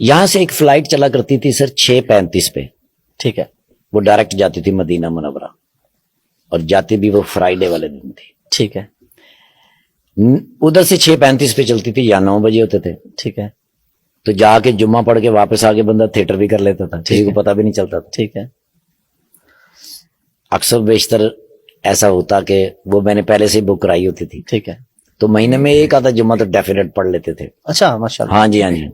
یہاں سے ایک فلائٹ چلا کرتی تھی سر 6:35 پہ, ٹھیک ہے, وہ ڈائریکٹ جاتی تھی مدینہ منورہ, اور جاتی بھی وہ فرائیڈے والے دن تھی. ٹھیک ہے, ادھر سے 6:35 پہ چلتی تھی یا 9 بجے ہوتے تھے, ٹھیک ہے, تو جا کے جمعہ پڑھ کے واپس آ کے بندہ تھیٹر بھی کر لیتا تھا, کسی کو پتہ بھی نہیں چلتا تھا. ٹھیک ہے, اکثر بیشتر ایسا ہوتا کہ وہ میں نے پہلے سے ہی بک کرائی ہوتی تھی, ٹھیک ہے. تو مہینے میں ایک آدھا جمعہ تو ڈیفینیٹ پڑھ لیتے تھے. اچھا, ماشاء اللہ. ہاں جی ہاں جی.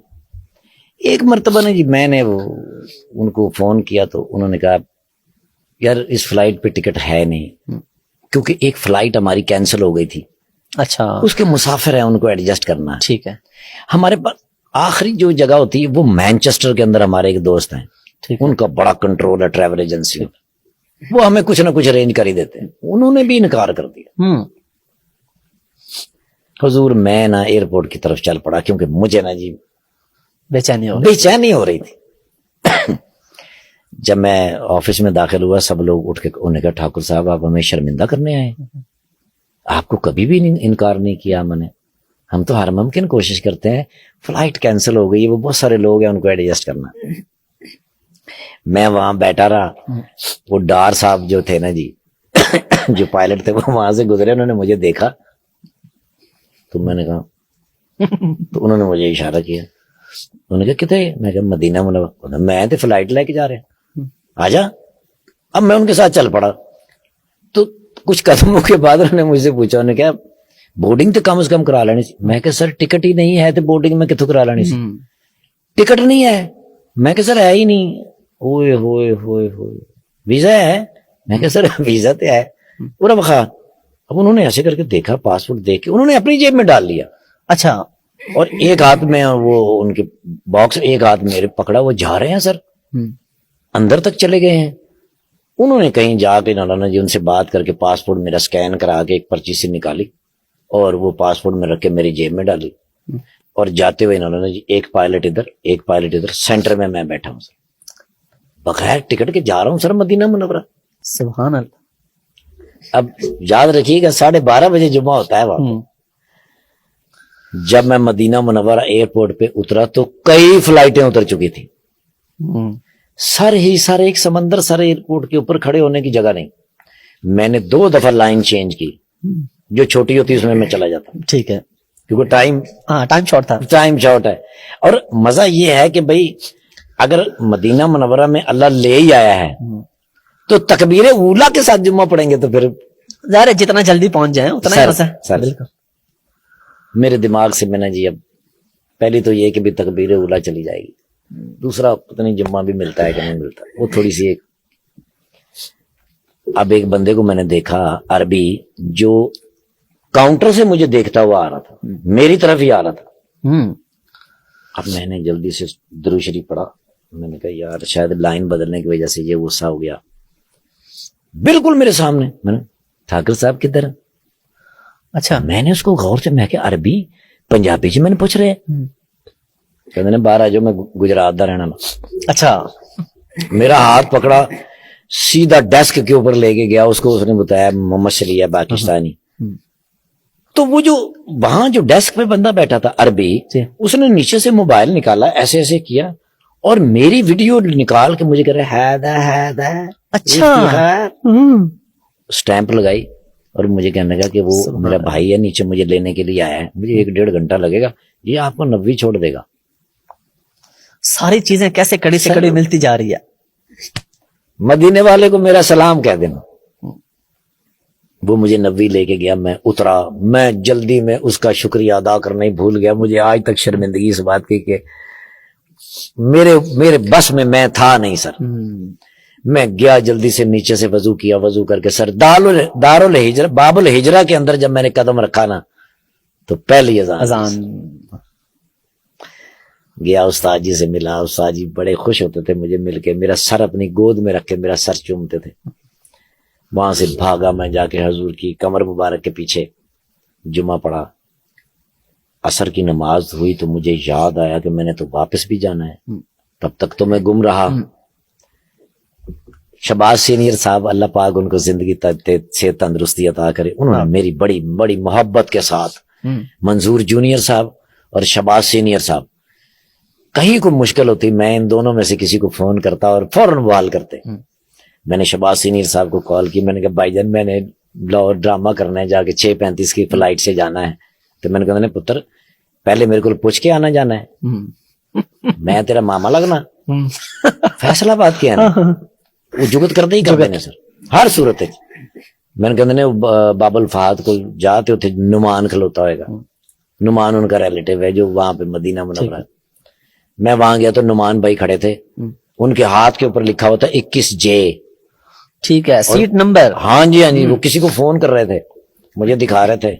ایک مرتبہ نے جی میں نے وہ ان کو فون کیا تو انہوں نے کہا یار اس فلائٹ پہ ٹکٹ ہے نہیں, کیونکہ ایک فلائٹ ہماری کینسل ہو گئی تھی, اچھا, اس کے مسافر ہیں ان کو ایڈجسٹ کرنا ہے. ٹھیک ہے, ہمارے پاس آخری جو جگہ ہوتی ہے وہ مینچسٹر کے اندر ہمارے ایک دوست ہیں, ٹھیک, ان کا بڑا کنٹرول ہے ٹریول ایجنسی, وہ ہمیں کچھ نہ کچھ ارینج کر ہی دیتے ہیں. انہوں نے بھی انکار کر دیا. حضور میں نا ایئرپورٹ کی طرف چل پڑا, کیونکہ مجھے نا جی بے چینی ہو رہی تھی. جب میں آفس میں داخل ہوا سب لوگ اٹھ کے انہوں نے کہا ٹھاکر صاحب آپ ہمیں شرمندہ کرنے آئے, آپ کو کبھی بھی انکار نہیں کیا میں نے, ہم تو ہر ممکن کوشش کرتے ہیں, فلائٹ کینسل ہو گئی, وہ بہت سارے لوگ ہیں ان کو ایڈجسٹ کرنا. میں وہاں بیٹھا رہا, وہ ڈار صاحب جو تھے نا جی جو پائلٹ تھے وہ وہاں سے گزرے, انہوں نے مجھے دیکھا تو میں نے کہا تو انہوں نے مجھے اشارہ کیا, انہوں نے کہا کتنے, میں کہا مدینہ منورہ. میں تو فلائٹ لے کے جا رہے ہیں آجا. اب میں ان کے ساتھ چل پڑا, تو کچھ قدموں کے بعد انہوں نے مجھ سے پوچھا, انہوں نے کہا بورڈنگ تو کم از کم کرا لینی سی. میں کہا سر ٹکٹ ہی نہیں ہے تو بورڈنگ میں کتوں کرا لینی سی, ٹکٹ نہیں ہے. میں کہا سر ہے ہی نہیں. ہوئے ہوئے ہوئے ہوئے ویزا ہے. میں کہا سر ویزا تو ہے پورا بخار. اب انہوں نے ایسے کر کے دیکھا, پاسپورٹ دیکھ کے انہوں نے اپنی جیب میں ڈال لیا. اچھا, اور ایک ہاتھ میں وہ ان کے باکس, ایک ہاتھ میرے پکڑا, وہ جا رہے ہیں سر اندر تک چلے گئے ہیں. انہوں نے کہیں جا کے مولانا جی ان سے بات کر کے پاسپورٹ میرا سکین کرا کے ایک پرچی سے نکالی اور وہ پاسپورٹ میں رکھ کے میری جیب میں ڈالی, اور جاتے ہوئے مولانا جی ایک پائلٹ ادھر ایک پائلٹ ادھر, سینٹر میں بیٹھا ہوں سر بغیر ٹکٹ کے جا رہا ہوں سر مدینہ منورہ. سبحان اللہ. اب یاد رکھیے گا 12:30 بجے جمعہ ہوتا ہے وہاں. جب میں مدینہ منورہ ایئرپورٹ پہ اترا تو کئی فلائٹیں اتر چکی تھی, سر ہی سر ایک سمندر سر ایئرپورٹ کے اوپر کھڑے ہونے کی جگہ نہیں. میں نے 2 دفعہ لائن چینج کی, جو چھوٹی ہوتی اس میں چلا جاتا, ٹھیک ہے, کیونکہ ٹائم شارٹ تھا. ٹائم شارٹ ہے. اور مزہ یہ ہے کہ بھئی اگر مدینہ منورہ میں اللہ لے ہی آیا ہے تو تکبیر اولا کے ساتھ جمعہ پڑھیں گے تو پھر ظاہر ہے جتنا جلدی پہنچ جائیں اتنا ہی مزہ ہے. بالکل. میرے دماغ سے میں نے جی اب پہلی تو یہ کہ بھی تکبیر اولا چلی جائے گی, دوسرا پتہ نہیں جمعہ بھی ملتا ہے کہ نہیں ملتا, وہ تھوڑی سی ایک. اب ایک بندے کو میں نے دیکھا عربی, جو کاؤنٹر سے مجھے دیکھتا ہوا آ رہا تھا, میری طرف ہی آ رہا تھا. اب میں نے جلدی سے درود شریف پڑھا, میں نے کہا یار شاید لائن بدلنے کی وجہ سے یہ غصہ ہو گیا. بالکل میرے سامنے, میں نے ٹھاکر صاحب کدھر. اچھا, میں نے اس کو غور سے, میں کہ عربی پنجابی سے میں نے پوچھ رہے, کہتے ہیں باہر آ جاؤ میں گجرات دا رہنا. اچھا, میرا ہاتھ پکڑا, سیدھا ڈیسک کے اوپر لے کے گیا, اس کو اس نے بتایا محمد شریعہ پاکستانی. تو وہ جو وہاں جو ڈیسک پہ بندہ بیٹھا تھا عربی, اس نے نیچے سے موبائل نکالا, ایسے ایسے کیا اور میری ویڈیو نکال کے مجھے کہہ رہے ہے. اچھا, سٹیمپ لگائی اور مجھے کہنے لگا کہ وہ میرا بھائی ہے نیچے مجھے لینے کے لیے آیا ہے, مجھے 1-1.5 گھنٹہ لگے گا, یہ آپ کو 90 چھوڑ دے گا. ساری چیزیں کیسے کڑی سے کڑی ملتی جا رہی ہے. مدینے والے کو میرا سلام کہہ دینا. وہ مجھے 90 لے کے گیا, میں اترا, میں جلدی میں اس کا شکریہ ادا کرنا ہی بھول گیا. مجھے آج تک شرمندگی اس بات کی کہ میرے بس میں تھا نہیں سر. میں گیا جلدی سے نیچے سے وضو کیا, وضو کر کے سر دارالہجرہ باب الہجرہ کے اندر جب میں نے قدم رکھا نا تو پہلی اذان گیا, استاد جی سے ملا. استاد جی بڑے خوش ہوتے تھے مجھے مل کے, میرا سر اپنی گود میں رکھ کے میرا سر چومتے تھے. وہاں سے بھاگا میں جا کے حضور کی کمر مبارک کے پیچھے جمعہ پڑھا. عصر کی نماز ہوئی تو مجھے یاد آیا کہ میں نے تو واپس بھی جانا ہے. تب تک تو میں گم رہا. شباز سینئر صاحب اللہ پاک ان کو زندگی سے تندرستی عطا کرے, انہوں نے میری بڑی بڑی محبت کے ساتھ منظور جونیئر صاحب اور شباز سینئر صاحب کہیں کوئی مشکل ہوتی میں ان دونوں میں سے کسی کو فون کرتا اور فوراً بحال کرتے. میں نے شہباز سینئر صاحب کو کال کی, میں نے کہا بھائی جان میں نے ڈرامہ کرنا ہے, جا کے 6:35 کی فلائٹ سے جانا ہے. تو میں نے کہا پتر پہلے میرے کو پوچھ کے آنا جانا ہے, میں تیرا ماما لگنا, فیصلہ بات کیا نا وہ جگت کرتے ہی کرتے ہیں سر ہر صورت. میں نے کہا باب الفہد کو جاتے اتنے نعمان کھلوتا ہوئے گا, نعمان ان کا ریلیٹیو ہے جو وہاں پہ مدینہ منورہ. میں وہاں گیا تو نعمان بھائی کھڑے تھے, ان کے ہاتھ کے اوپر لکھا ہوتا 21J. ٹھیک ہے, سیٹ نمبر. ہاں جی ہاں جی, وہ کسی کو فون کر رہے تھے, مجھے دکھا رہے تھے,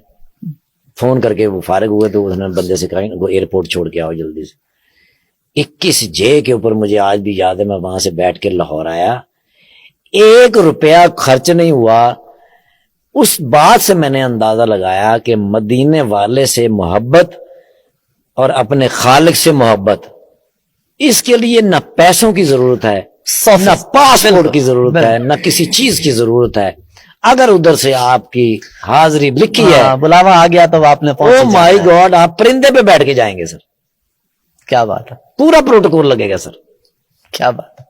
فون کر کے وہ فارغ ہوئے تو انہوں نے بندے سے کہا وہ ایئرپورٹ چھوڑ کے آؤ جلدی سے. 21J کے اوپر مجھے آج بھی یاد ہے, میں وہاں سے بیٹھ کے لاہور آیا, 1 روپیہ خرچ نہیں ہوا. اس بات سے میں نے اندازہ لگایا کہ مدینے والے سے محبت اور اپنے خالق سے محبت, اس کے لیے نہ پیسوں کی ضرورت ہے, نہ پاسپورٹ کی ضرورت ہے, نہ کسی چیز کی ضرورت ہے. اگر ادھر سے آپ کی حاضری لکھی ہے, بلاوا آ گیا تو آپ نے او مائی گاڈ, آپ پرندے پہ بیٹھ کے جائیں گے سر. کیا بات ہے, پورا پروٹوکول لگے گا سر. کیا بات ہے.